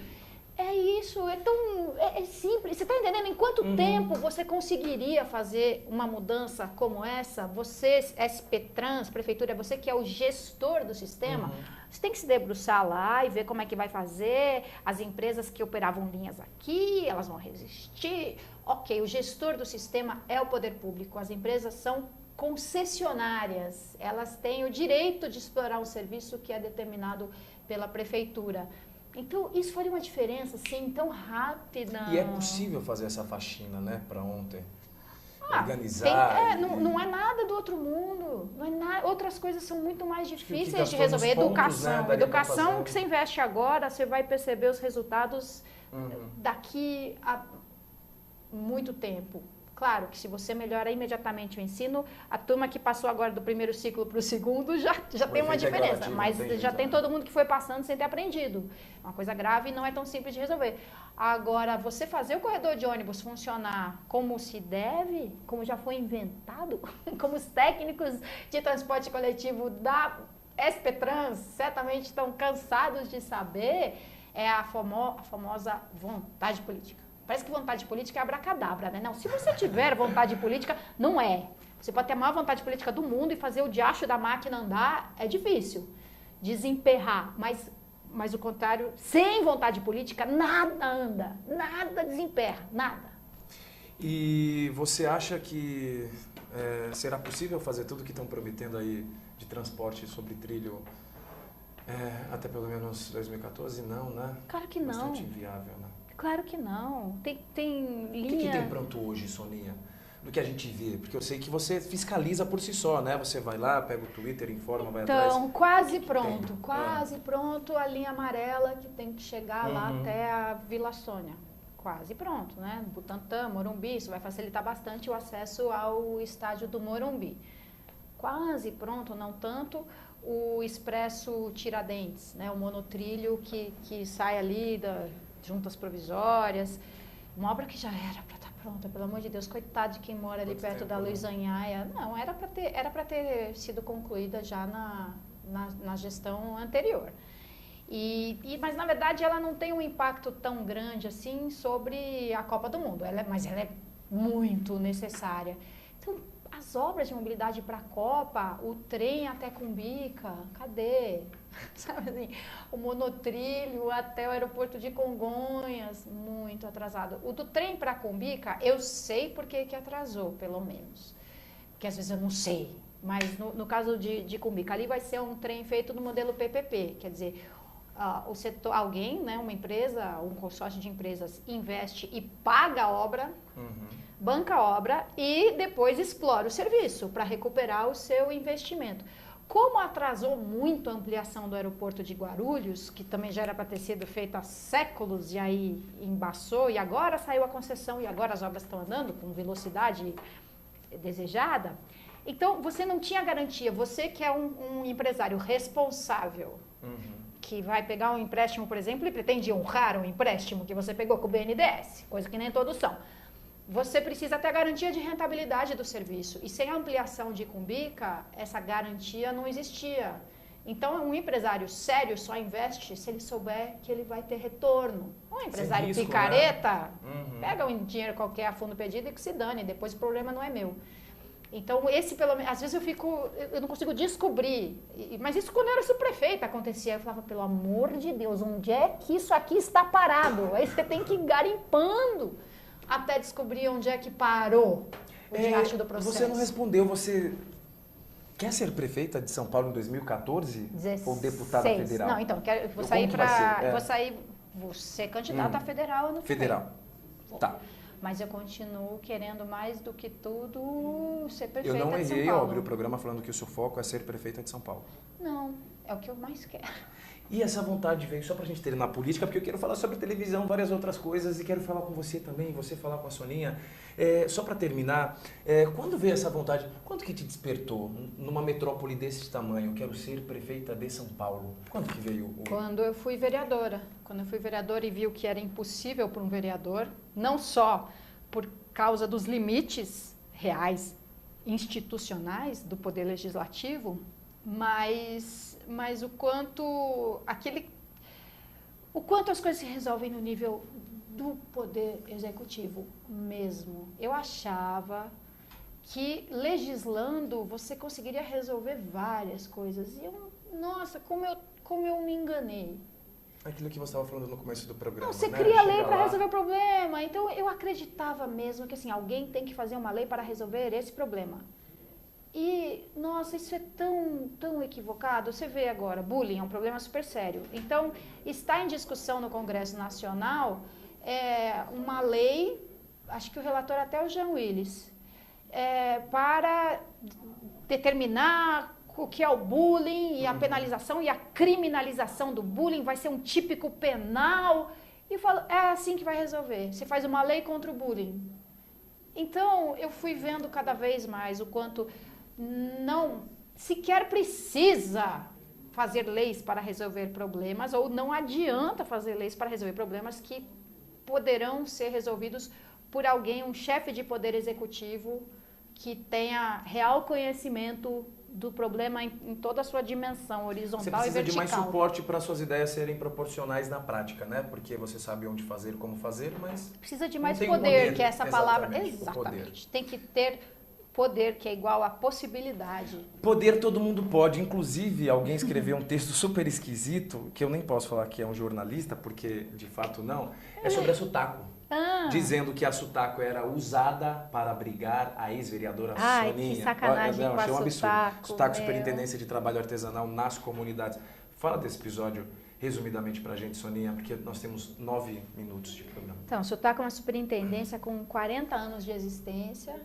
É isso, é simples. Você está entendendo? Em quanto tempo você conseguiria fazer uma mudança como essa? Você, SP-Trans, prefeitura, você que é o gestor do sistema, você tem que se debruçar lá e ver como é que vai fazer. As empresas que operavam linhas aqui, elas vão resistir. Ok, o gestor do sistema é o poder público. As empresas são concessionárias. Elas têm o direito de explorar um serviço que é determinado pela prefeitura. Então, isso faria uma diferença, assim, tão rápida. E é possível fazer essa faxina, né, para ontem? Organizar. Não é nada do outro mundo. Não é nada, outras coisas são muito mais difíceis de gastou resolver. nos pontos, Educação. né, Educação que você investe agora, você vai perceber os resultados daqui a muito tempo. Claro que se você melhora imediatamente o ensino, a turma que passou agora do primeiro ciclo para o segundo já tem uma diferença, mas já tem todo mundo que foi passando sem ter aprendido. Uma coisa grave e não é tão simples de resolver. Agora, você fazer o corredor de ônibus funcionar como se deve, como já foi inventado, como os técnicos de transporte coletivo da SP-Trans certamente estão cansados de saber, é a famosa vontade política. Parece que vontade política é abracadabra, né? Não, se você tiver vontade política, não é. Você pode ter a maior vontade política do mundo e fazer o diacho da máquina andar, é difícil. Desemperrar, mas o contrário, sem vontade política, nada anda, nada desemperra, nada. E você acha que será possível fazer tudo que estão prometendo aí de transporte sobre trilho até pelo menos 2014? Não, né? Claro que não. Bastante inviável, né? Claro que não. Tem linha... O que tem pronto hoje, Soninha? Do que a gente vê? Porque eu sei que você fiscaliza por si só, né? Você vai lá, pega o Twitter, informa, vai atrás. Então, quase pronto a linha amarela que tem que chegar lá até a Vila Sônia. Quase pronto, né? Butantã, Morumbi, isso vai facilitar bastante o acesso ao estádio do Morumbi. Quase pronto, não tanto o Expresso Tiradentes, né? O monotrilho que sai ali das juntas provisórias, uma obra que já era para estar pronta, pelo amor de Deus, coitado de quem mora ali perto da Luiz Anhaia. Não, era para ter sido concluída já na gestão anterior. Mas, na verdade, ela não tem um impacto tão grande assim sobre a Copa do Mundo, mas ela é muito necessária. Então, as obras de mobilidade para a Copa, o trem até Cumbica, cadê? Sabe assim, o monotrilho até o aeroporto de Congonhas, muito atrasado. O do trem para Cumbica, eu sei por que atrasou, pelo menos. Porque às vezes eu não sei. Mas no caso de Cumbica, ali vai ser um trem feito no modelo PPP, quer dizer, o setor, alguém, né, uma empresa, um consórcio de empresas investe e paga a obra, banca a obra e depois explora o serviço para recuperar o seu investimento. Como atrasou muito a ampliação do aeroporto de Guarulhos, que também já era para ter sido feita há séculos e aí embaçou, e agora saiu a concessão e agora as obras estão andando com velocidade desejada, então você não tinha garantia. Você que é um empresário responsável, que vai pegar um empréstimo, por exemplo, e pretende honrar um empréstimo que você pegou com o BNDES, coisa que nem todos são. Você precisa ter a garantia de rentabilidade do serviço. E sem a ampliação de Cumbica, essa garantia não existia. Então, um empresário sério só investe se ele souber que ele vai ter retorno. Um empresário risco, picareta, né? pega um dinheiro qualquer a fundo perdido e que se dane, depois o problema não é meu. Então, esse pelo menos, às vezes eu não consigo descobrir, mas isso quando eu era subprefeita acontecia, eu falava, pelo amor de Deus, onde é que isso aqui está parado? Aí você tem que ir garimpando até descobrir onde é que parou o diacho do processo. Você não respondeu, você quer ser prefeita de São Paulo em 2014? Ou deputada federal? Não, então, vou ser candidata a federal no federal. Tá. Mas eu continuo querendo mais do que tudo ser prefeita de São Paulo. Eu não errei ao abrir o programa falando que o seu foco é ser prefeita de São Paulo. Não, é o que eu mais quero. E essa vontade veio só pra gente ter na política, porque eu quero falar sobre televisão, várias outras coisas, e quero falar com você também, você falar com a Soninha. Só para terminar, quando veio essa vontade, quando que te despertou numa metrópole desse tamanho? Quero ser prefeita de São Paulo. Quando que veio? Quando eu fui vereadora. Quando eu fui vereadora e vi o que era impossível para um vereador, não só por causa dos limites reais, institucionais do poder legislativo, mas o quanto as coisas se resolvem no nível do poder executivo mesmo. Eu achava que legislando você conseguiria resolver várias coisas. E nossa, como eu me enganei. Aquilo que você estava falando no começo do programa. Não, você cria lei para resolver o problema. Então eu acreditava mesmo que assim, alguém tem que fazer uma lei para resolver esse problema. E, nossa, isso é tão equivocado. Você vê agora, bullying é um problema super sério. Então, está em discussão no Congresso Nacional uma lei, acho que o relator até é o Jean Willis, para determinar o que é o bullying e a penalização e a criminalização do bullying, vai ser um típico penal. E eu falo, é assim que vai resolver. Você faz uma lei contra o bullying. Então, eu fui vendo cada vez mais o quanto não sequer precisa fazer leis para resolver problemas, ou não adianta fazer leis para resolver problemas que poderão ser resolvidos por alguém, um chefe de poder executivo que tenha real conhecimento do problema em toda a sua dimensão horizontal e vertical. Você precisa de mais suporte para suas ideias serem proporcionais na prática, né? Porque você sabe onde fazer, como fazer, mas precisa de mais poder, que é essa palavra. Exatamente. Tem que ter poder, que é igual a possibilidade. Poder todo mundo pode. Inclusive, alguém escreveu um texto super esquisito, que eu nem posso falar que é um jornalista, porque de fato não, é sobre a Sutaco. Dizendo que a Sutaco era usada para abrigar a ex-vereadora Soninha. Que sacanagem. Não, achei um absurdo. Sutaco, Superintendência de Trabalho Artesanal nas comunidades. Fala desse episódio resumidamente para a gente, Soninha, porque nós temos 9 minutos de programa. Então, Sutaco é uma superintendência com 40 anos de existência,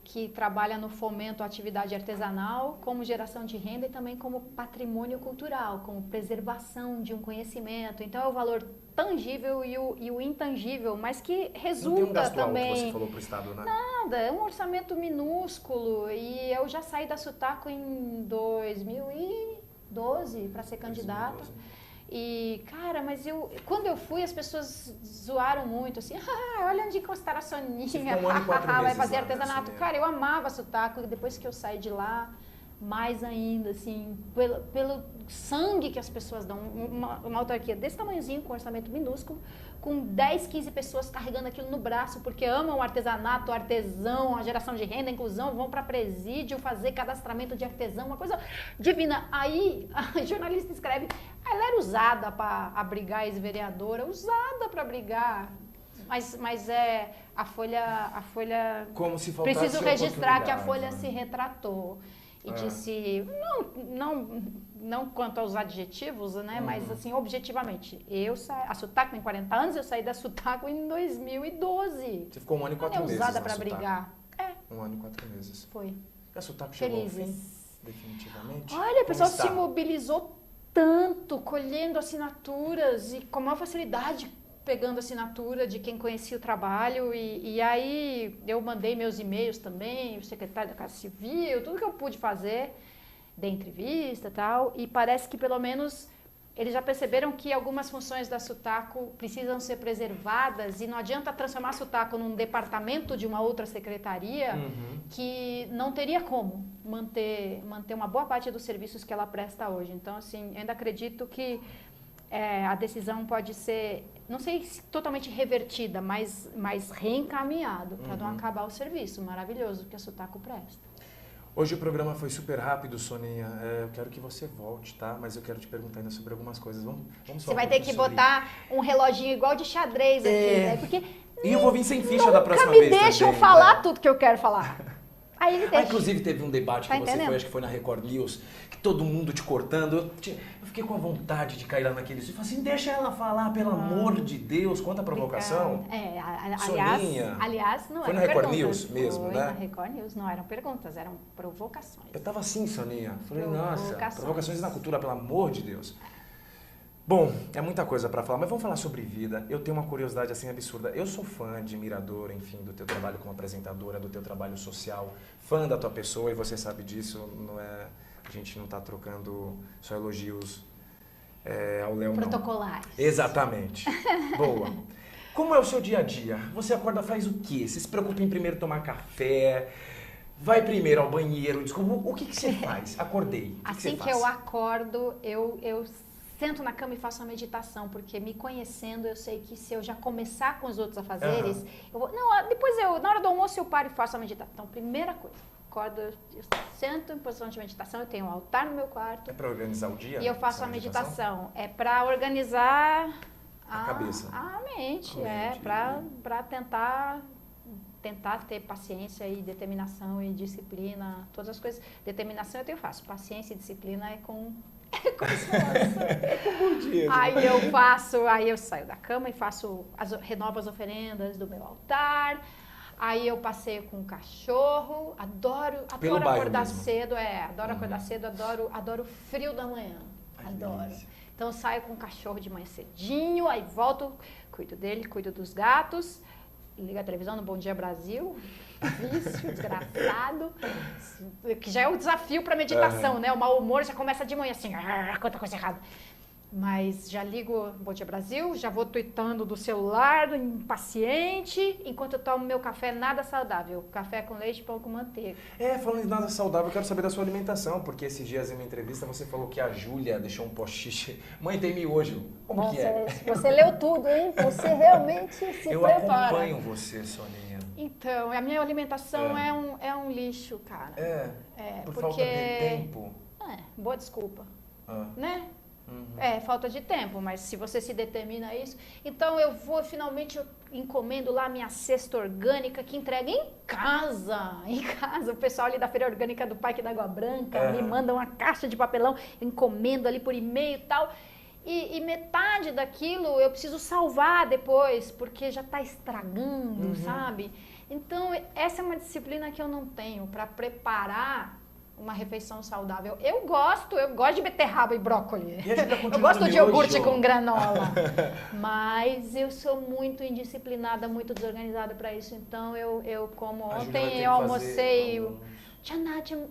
que trabalha no fomento à atividade artesanal, como geração de renda e também como patrimônio cultural, como preservação de um conhecimento. Então, é o valor tangível e o intangível, mas que resulta não tem um gasto também... alto, você falou para o Estado, né? Nada, é um orçamento minúsculo. E eu já saí da Sutaco em 2012 para ser candidata. 2012. E, cara, mas quando eu fui, as pessoas zoaram muito, assim, olha onde encostaram a Soninha, vai fazer artesanato. Cara, eu amava Sutaco, depois que eu saí de lá, mais ainda, assim, pelo sangue que as pessoas dão. Uma autarquia desse tamanhozinho, com orçamento minúsculo, com 10, 15 pessoas carregando aquilo no braço, porque amam o artesanato, o artesão, a geração de renda, a inclusão, vão para presídio fazer cadastramento de artesão, uma coisa divina. Aí a jornalista escreve, ela era usada para abrigar a ex-vereadora, usada para abrigar. Mas a Folha como se faltasse preciso registrar que a Folha se retratou. E disse, não quanto aos adjetivos, né? Mas assim, objetivamente, a Sutaco tem 40 anos, eu saí da Sutaco em 2012. Você ficou 1 ano e 4 meses usada para brigar. 1 ano e 4 meses. Foi. A Sutaco chegou ao fim, definitivamente? Olha, o pessoal se mobilizou tanto, colhendo assinaturas e com maior facilidade pegando assinatura de quem conhecia o trabalho e aí eu mandei meus e-mails também, o secretário da Casa Civil, tudo que eu pude fazer, dei entrevista e tal, e parece que pelo menos eles já perceberam que algumas funções da Sutaco precisam ser preservadas e não adianta transformar a Sutaco num departamento de uma outra secretaria que não teria como manter uma boa parte dos serviços que ela presta hoje. Então, assim, ainda acredito que a decisão pode ser, não sei se totalmente revertida, mas reencaminhado para não acabar o serviço maravilhoso que a Sutaco presta. Hoje o programa foi super rápido, Soninha. Eu quero que você volte, tá? Mas eu quero te perguntar ainda sobre algumas coisas. Vamos falar Você vai ter que botar um reloginho igual de xadrez aqui, né? Porque e eu vou vir sem ficha da próxima vez. Nunca me deixam também, falar tudo que eu quero falar. Aí ele deixa. Inclusive teve um debate que você entendendo? foi, acho que foi na Record News, que todo mundo te cortando. Eu fiquei com a vontade de cair lá naquele vídeo. Eu falei assim, deixa ela falar, pelo amor de Deus, quanta provocação. Aliás, não foi eram na Record perguntas. News mesmo, foi né? Na Record News, não eram perguntas, eram provocações. Eu tava assim, Soninha. Falei, nossa, provocações na cultura, pelo amor de Deus. Bom, é muita coisa para falar, mas vamos falar sobre vida. Eu tenho uma curiosidade assim absurda. Eu sou fã, admirador, enfim, do teu trabalho como apresentadora, do teu trabalho social, fã da tua pessoa, e você sabe disso, não é, a gente não está trocando só elogios ao Léo, não. Protocolares. Exatamente. Boa. Como é o seu dia a dia? Você acorda, faz o quê? Você se preocupa em primeiro tomar café? Vai primeiro ao banheiro? O que você faz? Acordei. Assim que eu acordo, eu sento na cama e faço uma meditação, porque me conhecendo, eu sei que se eu já começar com os outros afazeres, eu vou... Não, depois na hora do almoço eu paro e faço a meditação. Então, primeira coisa, acordo, eu sento em posição de meditação, eu tenho um altar no meu quarto. É para organizar o dia? E eu faço a meditação. É para organizar a cabeça. A mente, para tentar ter paciência e determinação e disciplina, todas as coisas. Determinação eu faço, paciência e disciplina é com Aí eu saio da cama e renovo as oferendas do meu altar. Aí eu passeio com o cachorro, adoro acordar cedo, acordar cedo, adoro o frio da manhã. Adoro. Então eu saio com o cachorro de manhã cedinho, aí volto, cuido dele, cuido dos gatos, ligo a televisão no Bom Dia Brasil. Vício, desgraçado, que já é um desafio para meditação, né? O mau humor já começa de manhã assim, quanta coisa errada. Mas já ligo Bom Dia Brasil, já vou tuitando do celular, impaciente, enquanto eu tomo meu café nada saudável. Café com leite e pão com manteiga. Falando em nada saudável, eu quero saber da sua alimentação, porque esses dias em uma entrevista você falou que a Júlia deixou um post-it. Mãe, tem miojo. Como que é? Você leu tudo, hein? Você realmente se prepara. Eu acompanho você, Soninha. Então, a minha alimentação é um lixo, cara. Por falta de tempo. Boa desculpa. Né? Falta de tempo, mas se você se determina a isso... Então, finalmente, eu encomendo lá minha cesta orgânica que entrega em casa. Em casa, o pessoal ali da Feira Orgânica do Parque da Água Branca me manda uma caixa de papelão, eu encomendo ali por e-mail e tal... E metade daquilo eu preciso salvar depois, porque já está estragando, sabe? Então, essa é uma disciplina que eu não tenho para preparar uma refeição saudável. Eu gosto de beterraba e brócolis. Eu gosto de iogurte com granola. Mas eu sou muito indisciplinada, muito desorganizada para isso. Então, eu como ontem, eu almocei...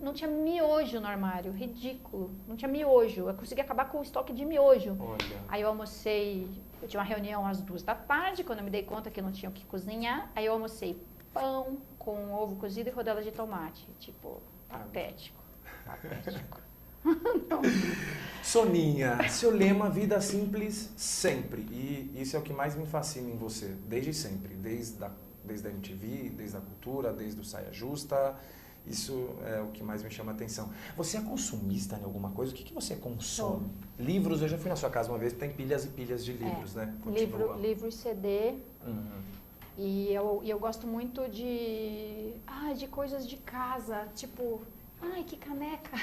Não tinha miojo no armário, ridículo, não tinha miojo, eu consegui acabar com o estoque de miojo. Olha. Aí eu almocei, eu tinha uma reunião às 2h, quando eu me dei conta que não tinha o que cozinhar, aí eu almocei pão com ovo cozido e rodela de tomate, tipo, patético. Soninha, seu lema, vida simples sempre, e isso é o que mais me fascina em você, desde sempre, desde a MTV, desde a cultura, desde o Saia Justa. Isso é o que mais me chama a atenção. Você é consumista em alguma coisa? O que você consome? Livros, eu já fui na sua casa uma vez, tem pilhas e pilhas de livros, né? Livro e CD. E eu gosto muito de coisas de casa, tipo, que caneca.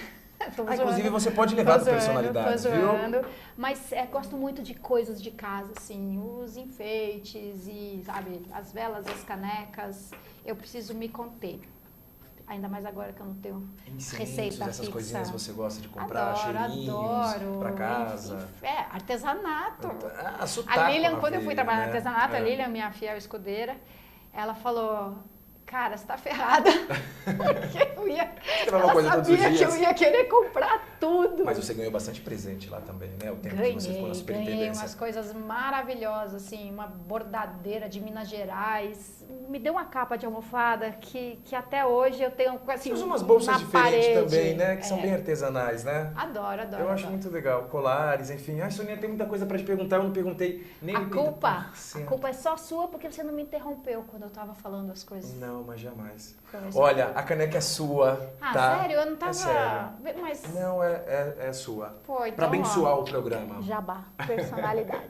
Inclusive você pode levar da personalidade, viu? Mas gosto muito de coisas de casa, assim, os enfeites e, sabe, as velas, as canecas. Eu preciso me conter. Ainda mais agora que eu não tenho receita essas fixa. Coisinhas você gosta de comprar, adoro pra casa. Artesanato. Sotaco a Lilian, quando eu fui trabalhar no artesanato, a Lilian, minha fiel escudeira, ela falou, cara, você tá ferrada. Porque ela sabia que eu ia querer comprar tudo. Mas você ganhou bastante presente lá também, né? O tempo Ganhei, que você ficou na ganhei superintendência. umas coisas maravilhosas, assim, uma bordadeira de Minas Gerais. Me deu uma capa de almofada que até hoje eu tenho, assim, Você usa umas bolsas na diferentes parede. também, né? Que são bem artesanais, né? Adoro, adoro. Eu acho adoro. muito legal. Colares, enfim. Ai, Soninha, tem muita coisa pra te perguntar, eu não perguntei nem A 80%. culpa é só sua porque você não me interrompeu quando eu tava falando as coisas. Não, mas jamais. Começou. Olha, a caneca é sua, Ah, tá? sério? Eu não tava... É sério. Mas... Não, é sua. Pô, então, Pra abençoar ó, o programa. Jabá, personalidade.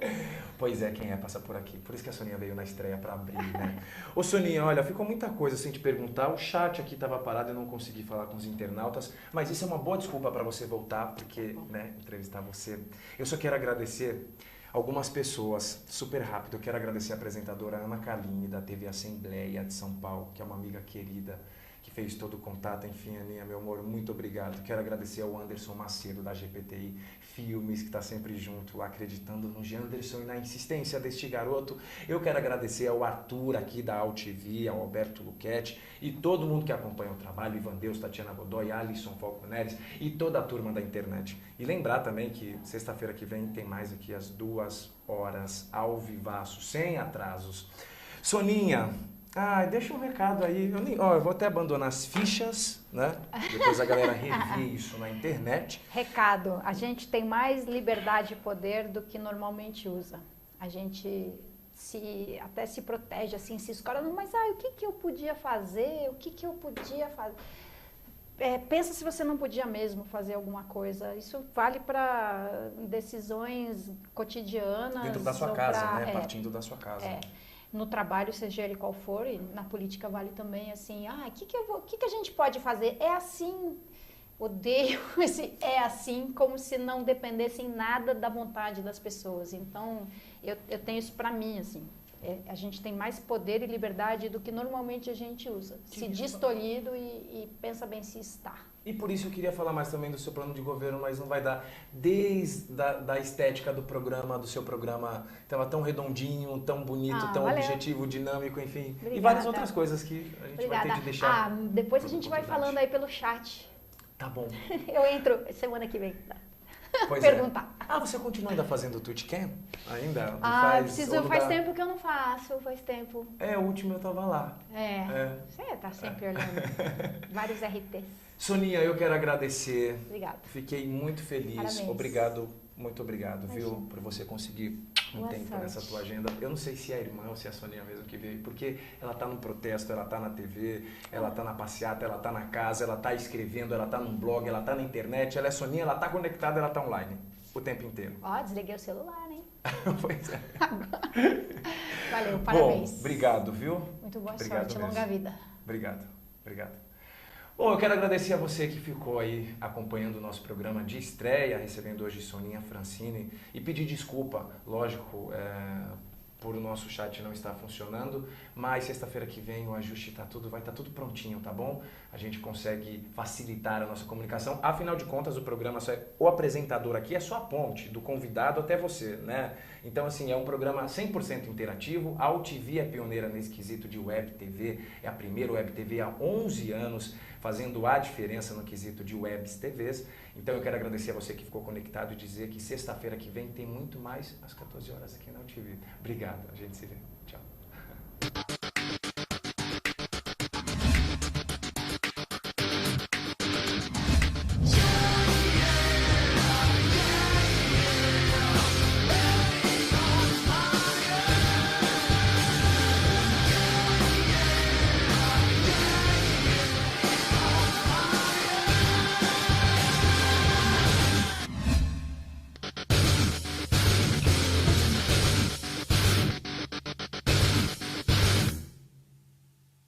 Pois é, quem é passa por aqui. Por isso que a Soninha veio na estreia pra abrir, né? Ô Soninha, olha, ficou muita coisa sem te perguntar. O chat aqui tava parado, eu não consegui falar com os internautas. Mas isso é uma boa desculpa pra você voltar, porque, né, entrevistar você. Eu só quero agradecer algumas pessoas, super rápido. Eu quero agradecer a apresentadora Ana Caline, da TV Assembleia de São Paulo, que é uma amiga querida, que fez todo o contato. Enfim, Aninha, meu amor, muito obrigado. Quero agradecer ao Anderson Macedo, da GPTI Filmes, que está sempre junto, acreditando no Janderson e na insistência deste garoto. Eu quero agradecer ao Arthur, aqui da AltV, ao Alberto Luchetti e todo mundo que acompanha o trabalho, Ivan Deus, Tatiana Godoy, Alisson Falco Neres e toda a turma da internet. E lembrar também que sexta-feira que vem tem mais aqui às 2 horas, ao vivaço, sem atrasos. Soninha, deixa um recado aí. Eu vou até abandonar as fichas, né? Depois a galera revê isso na internet. Recado, a gente tem mais liberdade e poder do que normalmente usa. A gente até se protege, assim, se escolhe, mas o que eu podia fazer? O que eu podia fazer? Pensa se você não podia mesmo fazer alguma coisa. Isso vale para decisões cotidianas. Dentro da sua casa, né? Partindo da sua casa. No trabalho, seja ele qual for, e na política vale também, assim, o que a gente pode fazer? É assim, odeio esse é assim, como se não dependesse em nada da vontade das pessoas. Então, eu tenho isso pra mim, assim, a gente tem mais poder e liberdade do que normalmente a gente usa. Se diz tolhido e pensa bem se está. E por isso eu queria falar mais também do seu plano de governo, mas não vai dar. Desde da estética do seu programa, estava tão redondinho, tão bonito, tão valeu. objetivo, dinâmico, enfim. Obrigada. E várias outras coisas que a gente vai ter de deixar. Depois a gente vai falando aí pelo chat. Tá bom. Eu entro semana que vem. Pois perguntar. Você continua ainda fazendo o Twitchcam? Ainda? Faz tempo que eu não faço, faz tempo. O último eu tava lá. Você tá sempre olhando vários RTs. Soninha, eu quero agradecer. Obrigada. Fiquei muito feliz. Parabéns. Obrigado, muito obrigado, viu? Por você conseguir Boa tempo sorte. nessa tua agenda. Eu não sei se é a irmã ou se é a Soninha mesmo que veio, porque ela tá no protesto, ela tá na TV, ela tá na passeata, ela tá na casa, ela tá escrevendo, ela tá num blog, ela tá na internet, ela é Soninha, ela tá conectada, ela tá online o tempo inteiro. Desliguei o celular, hein? Pois é. Valeu, parabéns. Bom, obrigado, viu? Muito boa Obrigado sorte, mesmo. longa vida. Obrigado. Bom, eu quero agradecer a você que ficou aí acompanhando o nosso programa de estreia, recebendo hoje Soninha Francini, e pedir desculpa, lógico, por o nosso chat não estar funcionando, mas sexta-feira que vem o ajuste vai estar tudo prontinho, tá bom? A gente consegue facilitar a nossa comunicação. Afinal de contas, o programa o apresentador aqui é só a ponte do convidado até você, né? Então, assim, é um programa 100% interativo. A AltV é pioneira nesse quesito de web TV, é a primeira web TV há 11 anos, fazendo a diferença no quesito de webs TVs. Então eu quero agradecer a você que ficou conectado e dizer que sexta-feira que vem tem muito mais às 14 horas aqui na AltV. Obrigado, a gente se vê. Tchau.